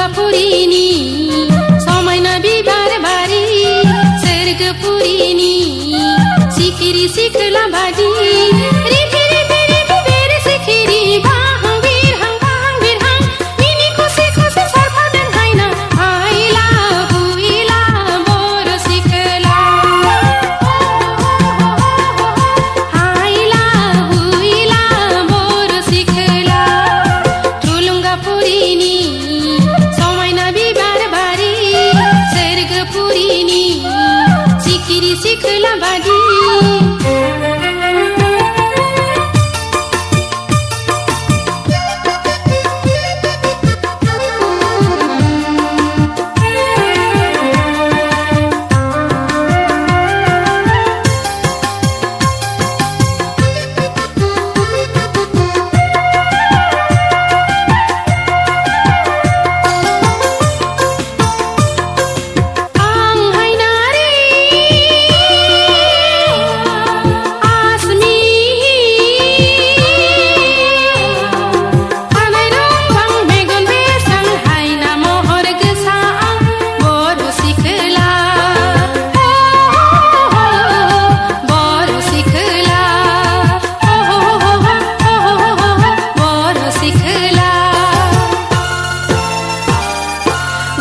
थुलुङ्गापुरीनी समयमा बिबार बारी सर्गपुरीनी सिकिरी सिखला बाजी रिथि रिथि रिथि बेर सिखिरी बाहं बिरहां मिनी खुसी खुसी सरफादन हैन आइला बुइला बोर सिखला आइला बुइला बोर सिखला थुलुङ्गापुरीनी समयमा बिबार बारी सर्गपुरीनी सिकिरी सिखला बाजी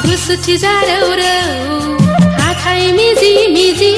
गुसुथि जारौ रौ हाथाइ मिजी मिजी